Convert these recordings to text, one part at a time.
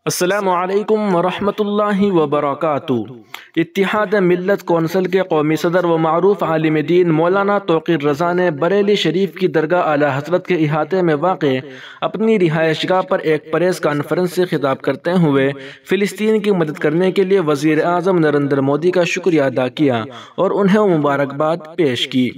السلام علیکم ورحمۃ اللہ وبرکاتہ۔ اتحاد ملت کونسل کے قومی صدر و معروف عالم دین مولانا توقیر رضا نے بریلی شریف کی درگاہ اعلیٰ حضرت کے احاطے میں واقع اپنی رہائش گاہ پر ایک پریس کانفرنس سے خطاب کرتے ہوئے فلسطین کی مدد کرنے کے لیے وزیر اعظم نریندر مودی کا شکریہ ادا کیا اور انہیں مبارکباد پیش کی۔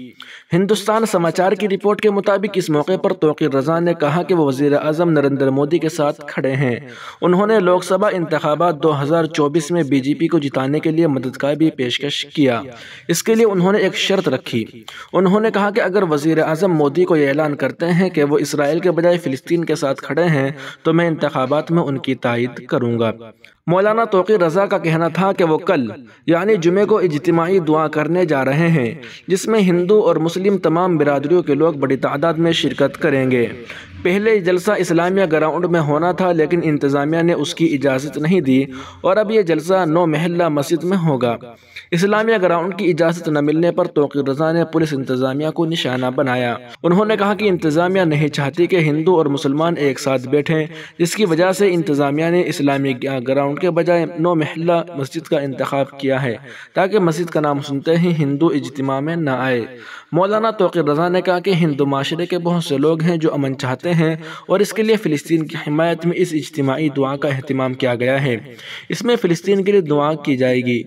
ہندوستان سماچار کی رپورٹ کے مطابق اس موقع پر توقیر رضا نے کہا کہ وہ وزیر اعظم نریندر مودی کے ساتھ کھڑے ہیں۔ انہوں نے لوک سبھا انتخابات 2024 میں بی جے پی کو جتانے کے لیے مدد کا بھی پیشکش کیا۔ اس کے لیے انہوں نے ایک شرط رکھی۔ انہوں نے کہا کہ اگر وزیر اعظم مودی کو یہ اعلان کرتے ہیں کہ وہ اسرائیل کے بجائے فلسطین کے ساتھ کھڑے ہیں تو میں انتخابات میں ان کی تائید کروں گا۔ مولانا توقیر رضا کا کہنا تھا کہ وہ کل یعنی جمعے کو اجتماعی دعا کرنے جا رہے ہیں جس میں ہندو اور مسلم تمام برادریوں کے لوگ بڑی تعداد میں شرکت کریں گے۔ پہلے جلسہ اسلامیہ گراؤنڈ میں ہونا تھا لیکن انتظامیہ نے اس کی اجازت نہیں دی اور اب یہ جلسہ 9 محلہ مسجد میں ہوگا۔ اسلامیہ گراؤنڈ کی اجازت نہ ملنے پر توقیر رضا نے پولیس انتظامیہ کو نشانہ بنایا۔ انہوں نے کہا کہ انتظامیہ نہیں چاہتی کہ ہندو اور مسلمان ایک ساتھ بیٹھیں، جس کی وجہ سے انتظامیہ نے اسلامی گراؤنڈ کے بجائے 9 محلہ مسجد کا انتخاب کیا ہے تاکہ مسجد کا نام سنتے ہی ہندو اجتماع میں نہ آئے۔ مولانا توقیر رضا نے کہا کہ ہندو معاشرے کے بہت سے لوگ ہیں جو امن چاہتے ہیں اور اس کے لیے فلسطین کی حمایت میں اس اجتماعی دعا کا اہتمام کیا گیا ہے۔ اس میں فلسطین کے لیے دعا کی جائے گی۔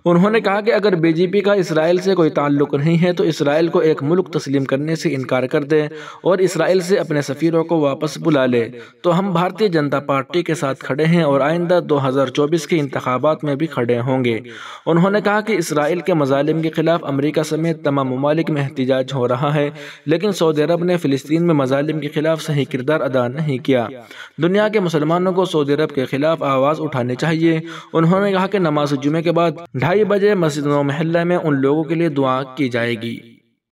انہوں نے کہا کہ اگر بی جے پی کا اسرائیل سے کوئی تعلق نہیں ہے تو اسرائیل کو ایک ملک تسلیم کرنے سے انکار کر دے اور اسرائیل سے اپنے سفیروں کو واپس بلا لے تو ہم بھارتیہ جنتا پارٹی کے ساتھ کھڑے ہیں اور آئندہ 2024 کے انتخابات میں بھی کھڑے ہوں گے۔ انہوں نے کہا کہ اسرائیل کے مظالم کے خلاف امریکہ سمیت تمام ممالک میں احتجاج ہو رہا ہے لیکن سعودی عرب نے فلسطین میں مظالم کے خلاف صحیح کردار ادا نہیں کیا۔ دنیا کے مسلمانوں کو سعودی عرب کے خلاف آواز اٹھانی چاہیے۔ انہوں نے کہا کہ نماز جمعے کے بعد 2:30 بجے مسجد 9 محلہ میں ان لوگوں کے لیے دعا کی جائے گی۔